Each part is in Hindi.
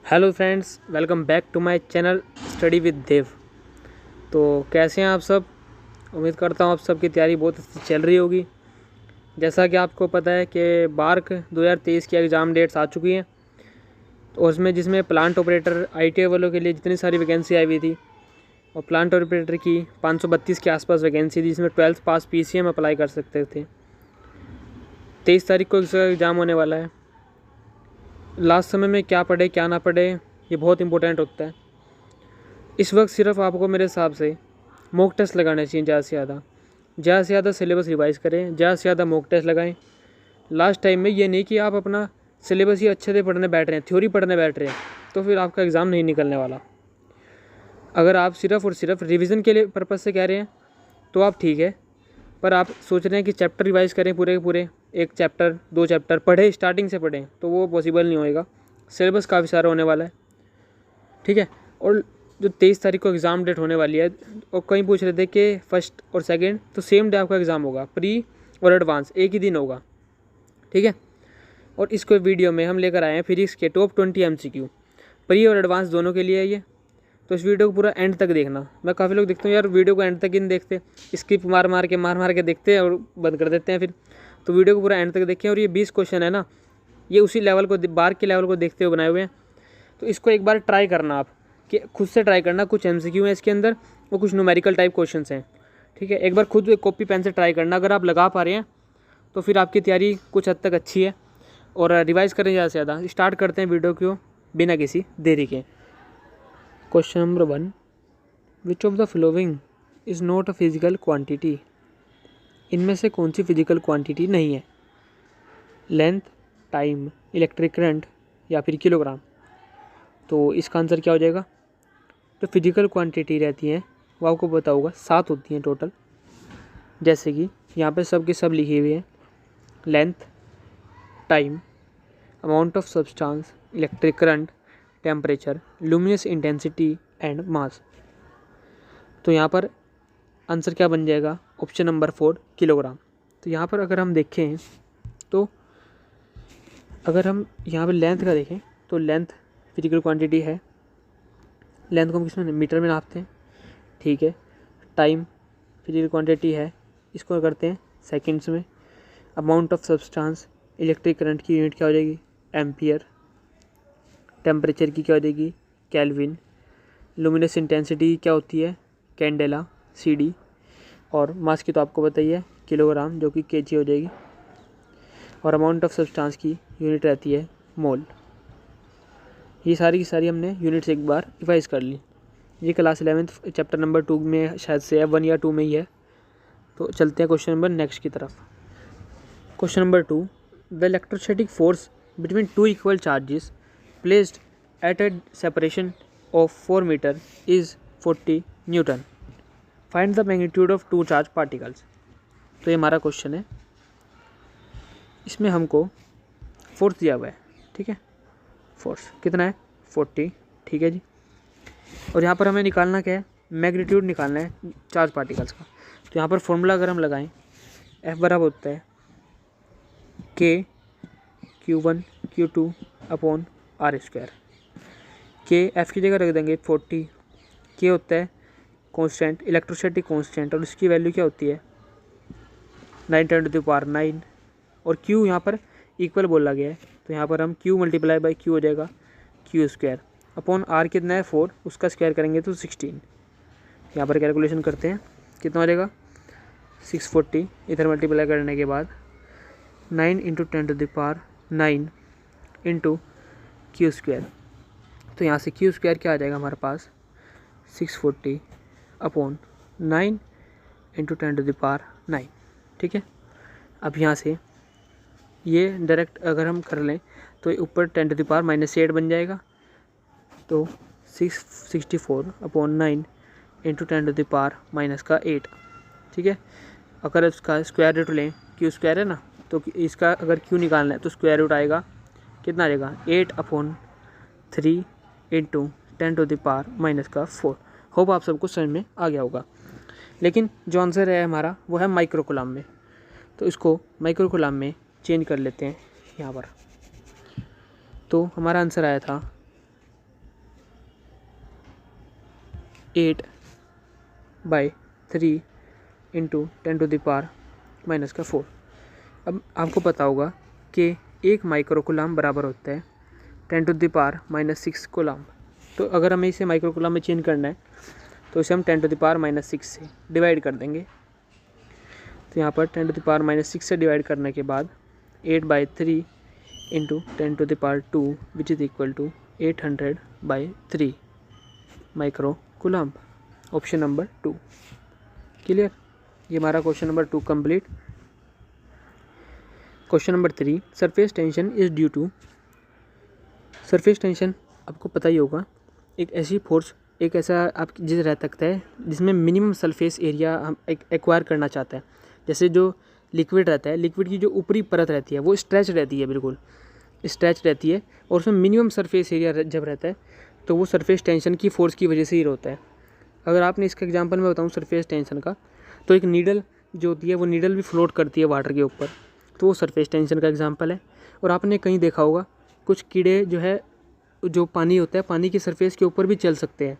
Hello friends, welcome back to my channel study with Dev. तो कैसे हैं आप सब। उम्मीद करता हूँ आप सबकी तैयारी बहुत अच्छी चल रही होगी। जैसा कि आपको पता है कि बार्क 2023 की एग्ज़ाम डेट्स आ चुकी हैं, तो उसमें जिसमें प्लांट ऑपरेटर ITI वालों के लिए जितनी सारी वैकेंसी आई हुई थी, और प्लांट ऑपरेटर की 532 के आसपास वैकेंसी थी, जिसमें 12th पास PCM अप्लाई कर सकते थे। 23 तारीख को इसका एग्ज़ाम होने वाला है। लास्ट समय में क्या पढ़े क्या ना पढ़े, ये बहुत इंपॉर्टेंट होता है। इस वक्त सिर्फ आपको मेरे हिसाब से मॉक टेस्ट लगाने चाहिए ज़्यादा से ज़्यादा सिलेबस रिवाइज करें, ज़्यादा से ज़्यादा मॉक टेस्ट लगाएं। लास्ट टाइम में ये नहीं कि आप अपना सिलेबस ही अच्छे से पढ़ने बैठ रहे हैं, थ्योरी पढ़ने बैठ रहे हैं, तो फिर आपका एग्ज़ाम नहीं निकलने वाला। अगर आप सिर्फ और सिर्फ रिवीजन के लिए पर्पज़ से कह रहे हैं तो आप ठीक है, पर आप सोच रहे हैं कि चैप्टर रिवाइज करें पूरे के पूरे, एक चैप्टर 2 चैप्टर पढ़े, स्टार्टिंग से पढ़ें, तो वो पॉसिबल नहीं होएगा। सिलेबस काफ़ी सारा होने वाला है, ठीक है। और जो 23 तारीख को एग्ज़ाम डेट होने वाली है, और कहीं पूछ रहे थे कि फर्स्ट और सेकंड तो सेम डे आपका एग्ज़ाम होगा, प्री और एडवांस एक ही दिन होगा, ठीक है। और इसको वीडियो में हम लेकर आए हैं फिजिक्स के टॉप 20 MCQ, प्री और एडवांस दोनों के लिए है ये। तो इस वीडियो को पूरा एंड तक देखना। मैं काफ़ी लोग देखता हूँ यार, वीडियो को एंड तक ही नहीं देखते, स्किप मार मार के देखते हैं और बंद कर देते हैं फिर। तो वीडियो को पूरा एंड तक देखें। और ये 20 क्वेश्चन है ना, ये उसी लेवल को, बार के लेवल को देखते हुए बनाए हुए हैं। तो इसको एक बार ट्राई करना आप, कि खुद से ट्राई करना। कुछ MCQ है इसके अंदर, वो कुछ न्यूमेरिकल टाइप क्वेश्चन हैं, ठीक है। एक बार खुद कॉपी पेन से ट्राई करना। अगर आप लगा पा रहे हैं तो फिर आपकी तैयारी कुछ हद तक अच्छी है। और रिवाइज़ करें ज़्यादा से ज़्यादा। स्टार्ट करते हैं वीडियो को बिना किसी देरी के। Question number 1, which of the following is not a physical quantity. इनमें से कौन सी फिजिकल क्वांटिटी नहीं है। लेंथ, टाइम, इलेक्ट्रिक करंट या फिर किलोग्राम। तो इसका आंसर क्या हो जाएगा। तो फिजिकल क्वांटिटी रहती हैं, वो आपको पता होगा 7 होती हैं टोटल। जैसे कि यहाँ पे सब के सब लिखे हुए हैं। Length, time, amount of substance, electric current, temperature, luminous intensity and mass. तो यहाँ पर आंसर क्या बन जाएगा। Option number 4 kilogram. तो यहाँ पर अगर हम देखें, तो अगर हम यहाँ पर लेंथ का देखें तो लेंथ फिजिकल क्वांटिटी है। लेंथ को हम किसमें, मीटर में नापते हैं, ठीक है। टाइम फिजिकल क्वांटिटी है, इसको करते हैं सेकंड्स में। Amount of substance, electric current की यूनिट क्या हो जाएगी, एम्पियर। टेम्परेचर की क्या हो जाएगी, केल्विन। लुमिनस इंटेंसिटी क्या होती है, कैंडेला, CD। और मास की तो आपको बताइए किलोग्राम, जो कि kg हो जाएगी। और अमाउंट ऑफ सब्सटेंस की यूनिट रहती है मोल। ये सारी की सारी हमने यूनिट्स एक बार रिवाइज कर ली। ये क्लास 11th चैप्टर नंबर 2 में शायद से है, 1 या 2 में ही है। तो चलते हैं क्वेश्चन नंबर नेक्स्ट की तरफ। Question number 2, the electrostatic force between two equal charges placed at a separation of 4 metre is 40 newton. Find the magnitude of two charge particles. तो ये हमारा क्वेश्चन है। इसमें हमको फोर्स दिया हुआ है, ठीक है। फोर्स कितना है, 40, ठीक है जी। और यहाँ पर हमें निकालना क्या है, मैग्नीट्यूड निकालना है चार्ज पार्टिकल्स का। तो यहाँ पर फॉर्मूला अगर हम लगाएं, F बराबर होता है K Q1 Q2 upon R²। K F की जगह रख देंगे 40, K होता है कांस्टेंट, इलेक्ट्रोस्टैटिक कांस्टेंट, और उसकी वैल्यू क्या होती है 9×10⁹, और Q यहाँ पर इक्वल बोला गया है। तो यहाँ पर हम Q × Q हो जाएगा Q² अपॉन R कितना है 4, उसका स्क्वायर करेंगे तो 16। यहाँ पर कैलकुलेशन करते हैं, कितना हो जाएगा 640। इधर मल्टीप्लाई करने के बाद 9×10⁹ इंटू Q²। तो यहाँ से Q² क्या आ जाएगा हमारे पास 640 अपॉन 9×10⁹, ठीक है। अब यहाँ से ये डायरेक्ट अगर हम कर लें तो ऊपर 10⁻⁻8 बन जाएगा। तो 664 अपॉन 9×10⁻⁻8, ठीक है। अगर इसका स्क्वायर रूट लें, Q² है ना, तो इसका अगर Q निकालना है तो स्क्वायर रूट आएगा, कितना आएगा 8/3 इंटू 10⁻⁻4। होप आप सबको समझ में आ गया होगा। लेकिन जो आंसर है हमारा वो है माइक्रो कूलम में। तो इसको माइक्रो कूलम में चेंज कर लेते हैं यहाँ पर। तो हमारा आंसर आया था 8/3 इंटू 10⁻⁻⁴। अब आपको पता होगा कि 1 माइक्रो कूलम्ब बराबर होता है 10⁻⁻6 कूलम्ब। तो अगर हमें इसे माइक्रो कूलम्ब में चेंज करना है तो इसे हम 10⁻⁻6 से डिवाइड कर देंगे। तो यहाँ पर 10⁻⁻6 से डिवाइड करने के बाद 8/3 into 10⁻² which is equal to 800/3 micro coulomb. Option number 2 clear. ये हमारा question number 2 complete. Question number 3, surface tension is due to. Surface tension आपको पता ही होगा, एक ऐसी फोर्स, एक ऐसा आप जिस रह सकता है जिसमें मिनिमम सरफेस एरिया हम एक्वायर करना चाहते हैं। जैसे जो लिक्विड रहता है, लिक्विड की जो ऊपरी परत रहती है वो स्ट्रेच रहती है, बिल्कुल स्ट्रेच रहती है, और उसमें मिनिमम सरफेस एरिया जब रहता है तो वो सरफेस टेंशन की फोर्स की वजह से ही होता है। अगर आपने इसका एग्जांपल मैं बताऊँ सरफेस टेंशन का, तो एक नीडल जो होती है वो नीडल भी फ्लोट करती है वाटर के ऊपर, तो वो सरफेस टेंशन का एग्जांपल है। और आपने कहीं देखा होगा कुछ कीड़े जो है, जो पानी होता है पानी की सरफेस के ऊपर भी चल सकते हैं,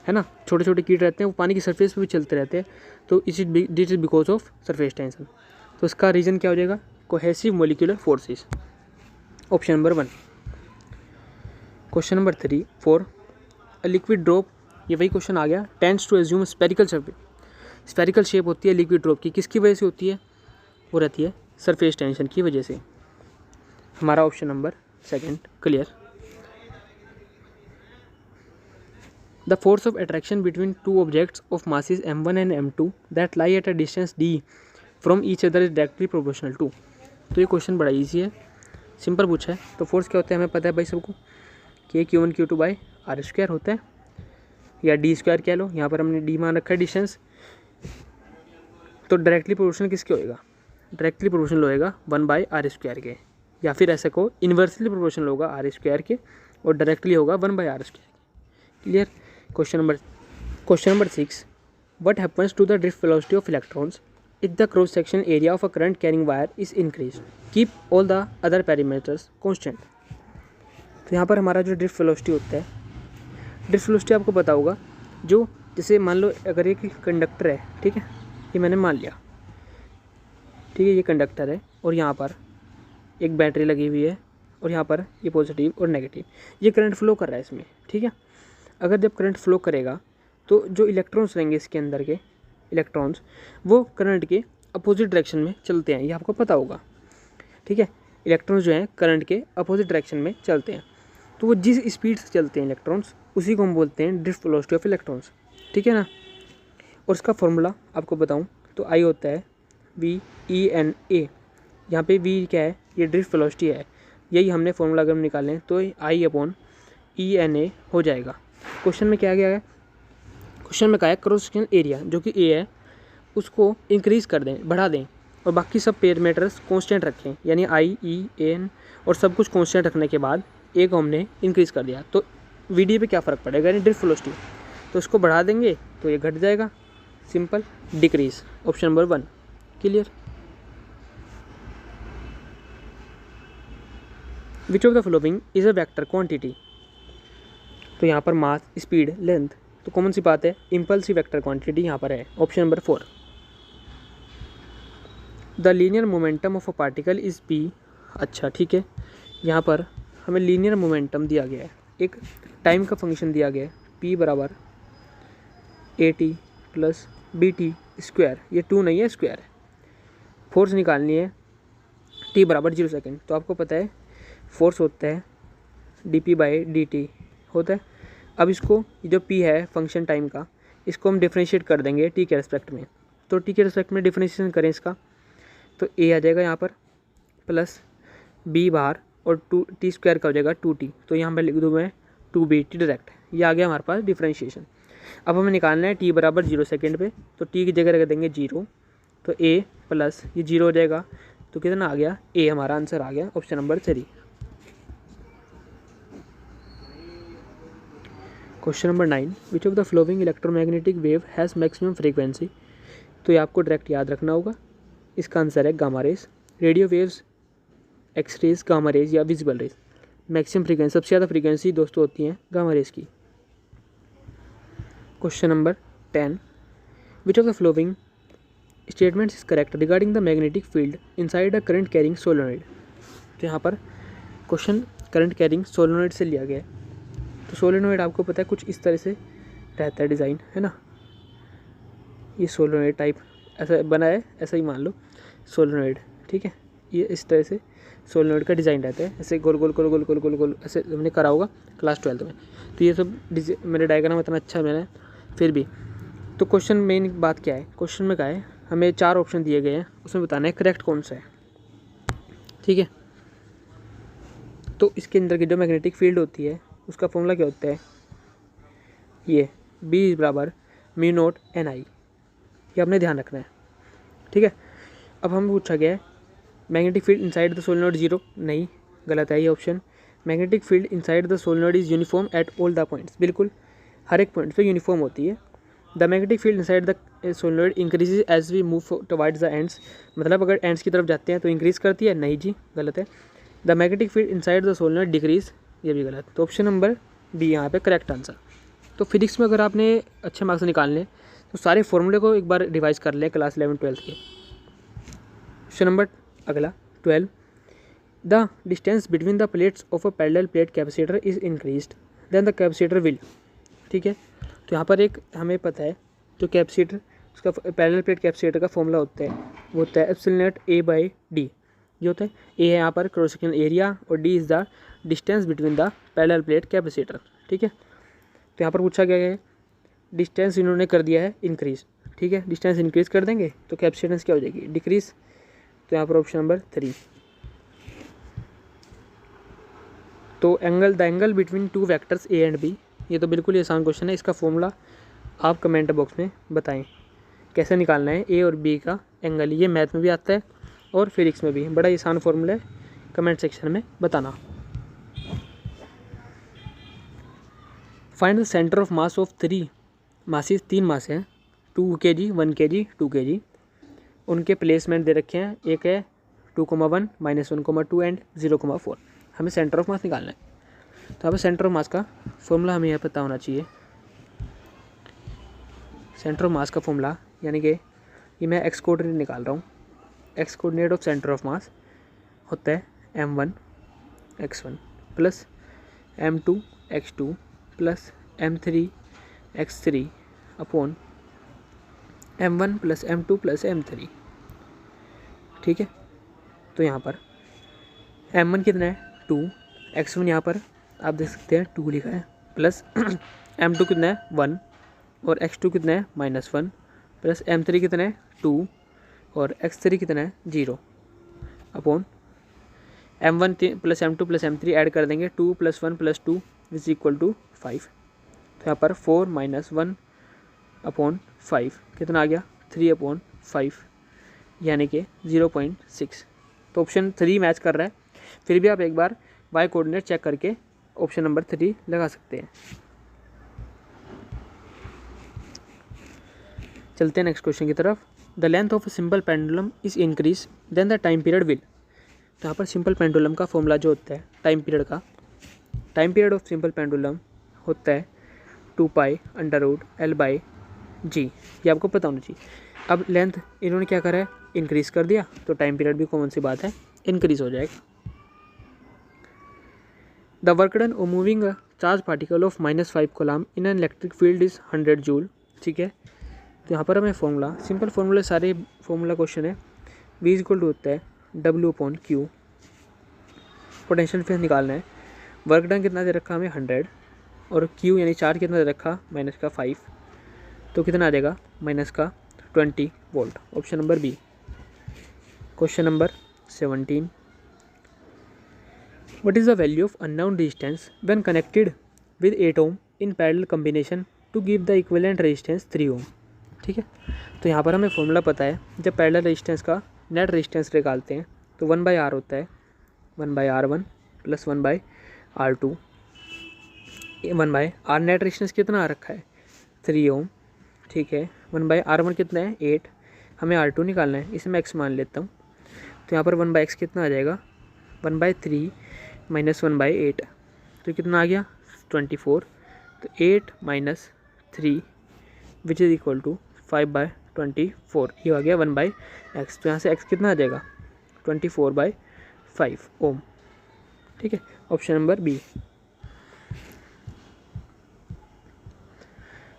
है ना, छोटे छोटे कीड़े रहते हैं वो पानी की सरफेस पे भी चलते रहते हैं। तो this is because of surface tension. तो इसका रीज़न क्या हो जाएगा, cohesive molecular forces. Option number 1। Question number 3, 4, a liquid drop, ये वही क्वेश्चन आ गया, tends to assume spherical shape. Spherical shape होती है लिक्विड ड्रॉप की, किसकी वजह से होती है, वो रहती है सरफेस टेंशन की वजह से। हमारा option number 2 clear. The force of attraction between two objects of masses m1 and m2 that lie at a distance d from each other is directly proportional to. तो ये क्वेश्चन बड़ा ईजी है, सिंपल पूछा है। तो फोर्स क्या होता है हमें पता है भाई सबको, कि Q1 Q2 बाई r² होता है, या d² कह लो, यहाँ पर हमने d मान रखा है डिस्टेंस। तो डायरेक्टली प्रोपोर्शनल किसके होएगा, डायरेक्टली प्रोपोर्शनल होएगा 1/r² के, या फिर ऐसे को इन्वर्सली प्रोपोर्शनल होगा r² के, और डायरेक्टली होगा 1/r²। Clear. Question number 6, what happens to the drift velocity of electrons if the cross section area of a current carrying wire is increase, keep all the other parameters constant. तो यहाँ पर हमारा जो ड्रिफ्ट वेलोसिटी होता है, ड्रिफ्ट वेलोसिटी आपको पता होगा, जो जैसे मान लो अगर एक कंडक्टर है, ठीक है, ये मैंने मान लिया, ठीक है, ये कंडक्टर है और यहाँ पर एक बैटरी लगी हुई है और यहाँ पर ये पॉजिटिव और नेगेटिव, ये करंट फ्लो कर रहा है इसमें, ठीक है। अगर जब करंट फ्लो करेगा तो जो इलेक्ट्रॉन्स रहेंगे इसके अंदर के इलेक्ट्रॉन्स, वो करंट के अपोजिट डायरेक्शन में चलते हैं, ये आपको पता होगा, ठीक है। इलेक्ट्रॉन्स जो हैं करंट के अपोजिट डायरेक्शन में चलते हैं, तो वो जिस स्पीड से चलते हैं इलेक्ट्रॉन्स उसी को हम बोलते हैं ड्रिफ्ट वेलोसिटी ऑफ इलेक्ट्रॉन्स, ठीक है ना। और उसका फॉर्मूला आपको बताऊं तो आई होता है VENA। यहाँ पे V क्या है, ये ड्रिफ्ट वेलोसिटी है, यही हमने फॉर्मूला अगर हम निकालें तो I/ENA हो जाएगा। क्वेश्चन में क्या गया है, क्वेश्चन में कहा है क्रॉस सेक्शन एरिया जो कि A है उसको इंक्रीज़ कर दें, बढ़ा दें, और बाकी सब पैरामीटर्स कांस्टेंट रखें, यानी I/E/N और सब कुछ कांस्टेंट रखने के बाद A को हमने इंक्रीज़ कर दिया, तो VD पे क्या फ़र्क पड़ेगा, यानी ड्रिफ्ट वेलोसिटी, तो इसको बढ़ा देंगे तो ये घट जाएगा, simple decrease. Option number 1 clear. Which of the following is a vector quantity. तो यहाँ पर मास, स्पीड, लेंथ, तो कॉमन सी बात है इम्पल्सिव वेक्टर क्वांटिटी यहाँ पर है। Option number 4। The linear momentum of a particle is P। अच्छा ठीक है, यहाँ पर हमें लीनियर मोमेंटम दिया गया है, एक टाइम का फंक्शन दिया गया है, P बराबर AT प्लस BT स्क्वायर, ये 2 नहीं है स्क्वायर है। फोर्स निकालनी है T बराबर 0 सेकेंड, तो आपको पता है फोर्स होता है dP/dt होता है। अब इसको जो P है फंक्शन टाइम का, इसको हम डिफ्रेंशिएट कर देंगे T के रेस्पेक्ट में, तो T के रेस्पेक्ट में डिफ्रेंशिएशन करें इसका, तो A आ जाएगा यहाँ पर प्लस B बाहर, और 2T स्क्वायर का हो जाएगा 2T, तो यहाँ पर लिख दूँ मैं 2BT डायरेक्ट, ये आ गया हमारे पास डिफ्रेंशिएशन। अब हमें निकालना है T बराबर 0 सेकेंड पे, तो T की जगह रख देंगे 0, तो A प्लस ये 0 हो जाएगा, तो कितना आ गया, A हमारा आंसर आ गया। Option number 3। Question number 9, which of the flowing electromagnetic wave has maximum frequency. तो ये आपको डायरेक्ट याद रखना होगा, इसका आंसर है gamma rays. Radio waves, X rays, gamma rays या विजिबल रेज। मैक्सिमम फ्रीक्वेंसी, सबसे ज़्यादा फ्रीक्वेंसी दोस्तों होती हैं गामा रेज की। Question number 10, which of the following statements is correct regarding the magnetic field inside a current carrying solenoid. तो यहाँ पर क्वेश्चन करंट कैरिंग सोलेनोइड से लिया गया है। तो सोलेनोइड आपको पता है कुछ इस तरह से रहता है डिज़ाइन, है ना। ये सोलेनोइड टाइप ऐसा बना है, ऐसा ही मान लो सोलेनोइड, ठीक है। ये इस तरह से सोलेनोइड का डिज़ाइन रहता है, ऐसे गोल गोल गोल गोल गोल गोल गोल ऐसे हमने करा होगा क्लास 12 में। तो ये सब मेरे डायग्राम इतना अच्छा मैंने फिर भी। तो क्वेश्चन मेन बात क्या है, क्वेश्चन में क्या है, हमें 4 ऑप्शन दिए गए हैं, उसमें बताना है करेक्ट कौन सा है, ठीक है। तो इसके अंदर की जो मैग्नेटिक फील्ड होती है उसका फॉर्मूला क्या होता है, ये B बराबर म्यू नॉट NI, ये आपने ध्यान रखना है, ठीक है। अब हमें पूछा गया है magnetic field inside the solenoid 0, नहीं, गलत है ये option. Magnetic field inside the solenoid is uniform at all the points, बिल्कुल हर एक पॉइंट पे यूनिफॉर्म होती है। The magnetic field inside the solenoid increases as we move towards the ends, मतलब अगर एंड्स की तरफ जाते हैं तो इंक्रीज करती है, नहीं जी गलत है। The magnetic field inside the solenoid decrease, ये भी गलत। तो ऑप्शन नंबर बी यहाँ पे करेक्ट आंसर। तो फिजिक्स में अगर आपने अच्छे मार्क्स निकालने तो सारे फॉर्मूले को एक बार रिवाइज कर लें क्लास 11-12 के। क्वेश्चन नंबर अगला 12, the distance between the plates of a parallel plate capacitor is increased then the capacitor will, ठीक है। तो यहाँ पर एक हमें पता है जो कैपेसिटर उसका पैरेलल प्लेट कैपेसिटर का फॉर्मूला होता है वो होता है एप्सिलॉन नॉट A/D। ये होता है A है यहाँ पर क्रॉस सेक्शनल एरिया और D is the distance between the parallel plate capacitor, ठीक है। तो यहाँ पर पूछा गया है डिस्टेंस इन्होंने कर दिया है इंक्रीज, ठीक है। डिस्टेंस इंक्रीज कर देंगे तो कैपेसिटेंस क्या हो जाएगी, डिक्रीज। तो यहाँ पर ऑप्शन नंबर 3। तो the angle between 2 vectors A and B, ये तो बिल्कुल ही आसान क्वेश्चन है, इसका फॉर्मूला आप कमेंट बॉक्स में बताएं कैसे निकालना है A और B का एंगल। ये मैथ में भी आता है और फिजिक्स में भी, बड़ा ही आसान फॉर्मूला है, कमेंट सेक्शन में बताना। Find the centre of mass of 3 masses, 3 मास हैं 2 kg 1 kg 2 kg, उनके प्लेसमेंट दे रखे हैं, एक है 2,1 -1,2 एंड 0,4। हमें सेंटर ऑफ मास निकालना है। तो यहाँ पर सेंटर ऑफ मास का फॉर्मूला हमें यहाँ पता होना चाहिए। सेंटर ऑफ मास का फॉर्मूला यानी कि ये मैं एक्स कोऑर्डिनेट निकाल रहा हूँ, x coordinate of centre of mass होता है m1 x1 plus m2 x2 plus m3 x3 upon m1 plus m2 plus m3, ठीक है। तो यहाँ पर m1 कितना है 2, x1 यहाँ पर आप देख सकते हैं 2 लिखा है, प्लस m2 कितना है 1 और x2 कितना है -1 प्लस m3 कितना है 2 और x3 कितना है 0 upon m1 plus m2 plus m3 add कर देंगे 2 + 1 + 2 इज इक्वल टू 5। तो यहाँ पर 4 - 1 अपॉन 5 कितना आ गया 3/5 यानी कि 0.6। तो ऑप्शन 3 मैच कर रहा है। फिर भी आप एक बार y कोऑर्डिनेट चेक करके ऑप्शन नंबर 3 लगा सकते हैं। चलते हैं नेक्स्ट क्वेश्चन की तरफ। The length of simple pendulum is increase then the time period will. तो यहाँ पर सिंपल पेंडुलम का फॉर्मूला जो होता है टाइम पीरियड का, time period of simple pendulum होता है 2π/L/G, ये आपको पता होना चाहिए। अब लेंथ इन्होंने क्या करा है इंक्रीज़ कर दिया, तो टाइम पीरियड भी कॉमन सी बात है इंक्रीज़ हो जाएगा। The work done of moving a charge particle of -5 coulomb in an electric field is 100 joule, ठीक है। तो यहाँ पर हमें फॉर्मूला, सिंपल फॉर्मूला सारे फॉर्मूला क्वेश्चन है, V = होता है W/Q, पोटेंशियल डिफरेंस निकालना है। वर्क डन कितना दे रखा हमें 100 और Q यानी चार्ज कितना दे रखा -5, तो कितना आ जाएगा -20 volt. Option number B. Question number 17, what is the value of unknown resistance when connected with 8 ohm in parallel combination to give the equivalent resistance 3 ohm, ठीक है। तो यहाँ पर हमें फॉर्मूला पता है, जब पैरेलल रेजिस्टेंस का नेट रेजिस्टेंस निकालते हैं तो 1/R होता है 1/R1 plus 1/R2, 1/R net resistance कितना आ रखा है 3 ओम, ठीक है। 1/R1 कितना है 8, हमें R2 निकालना है, इसे मैं x मान लेता हूँ। तो यहाँ पर 1/x कितना आ जाएगा 1/3 - 1/8, तो कितना आ गया 24। तो 8 - 3 विच इज़ इक्वल टू 5/24। ये आ गया 1/x। तो यहाँ से x कितना आ जाएगा 24/5 ओम। ठीक है, option number B.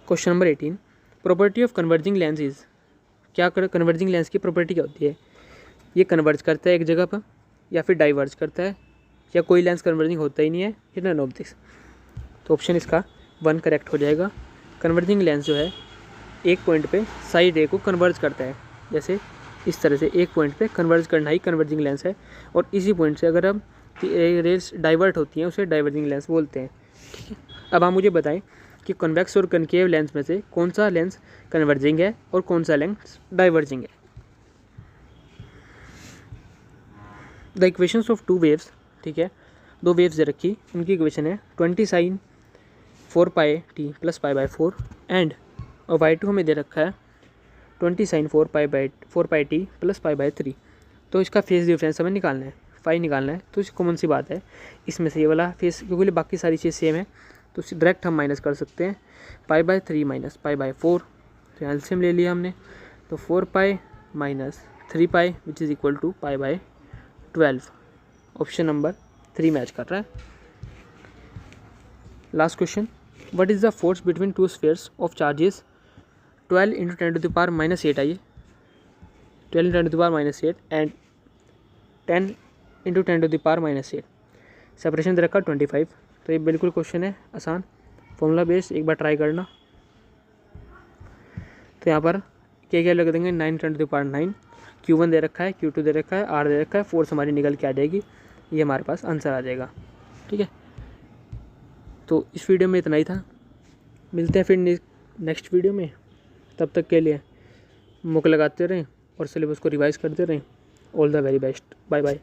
Question number 18, property of converging lens is. क्या कन्वर्जिंग लेंस की प्रॉपर्टी क्या होती है? ये कन्वर्ज करता है एक जगह पर, या फिर डाइवर्ज करता है, या कोई लेंस कन्वर्जिंग होता ही नहीं है, या नन ऑफ दिस। तो ऑप्शन इसका 1 करेक्ट हो जाएगा। कन्वर्जिंग लेंस जो है एक पॉइंट पे साइड ए को कन्वर्ज करता है, जैसे इस तरह से एक पॉइंट पे कन्वर्ज करना ही कन्वर्जिंग लेंस है। और इसी पॉइंट से अगर हम रेज डाइवर्ट होती हैं उसे डाइवर्जिंग लेंस बोलते हैं। ठीक है, अब आप मुझे बताएं कि कन्वेक्स और कनकेव लेंस में से कौन सा लेंस कन्वर्जिंग है और कौन सा लेंस डाइवर्जिंग है। The equations of two waves, ठीक है, दो वेव्स दे रखी, उनकी इक्वेशन है 20 sin 4πt + π/4 एंड और y2 हमें दे रखा है 20 sin 4πt + π/3। तो इसका फेस डिफरेंस हमें निकालना है, फाई निकालना है। तो कॉमन सी बात है, इसमें से ये वाला फेस, क्योंकि बाकी सारी चीज़ सेम है तो डायरेक्ट हम माइनस कर सकते हैं। π/3 - π/4, तो एलसीएम ले लिया हमने, तो 4π - 3π which is equal to π/12। Option number 3 match कर रहा है। Last question, what is the force between two spheres of charges 12 × 10⁻⁸ आइए 12 × 10⁻⁸ एंड 10 × 10⁻⁸। सेपरेशन दे रखा 25। तो ये बिल्कुल क्वेश्चन है आसान, फॉर्मूला बेस्ड, एक बार ट्राई करना। तो यहाँ पर क्या क्या लग देंगे 9 × 10⁻9, Q1 दे रखा है, Q2 दे रखा है, R दे रखा है, फोर्स हमारी निकल के आ जाएगी, ये हमारे पास आंसर आ जाएगा। ठीक है, तो इस वीडियो में इतना ही था, मिलते हैं फिर नेक्स्ट वीडियो में। तब तक के लिए मुक लगाते रहें और सिलेबस को रिवाइज करते रहें। All the very best, bye bye.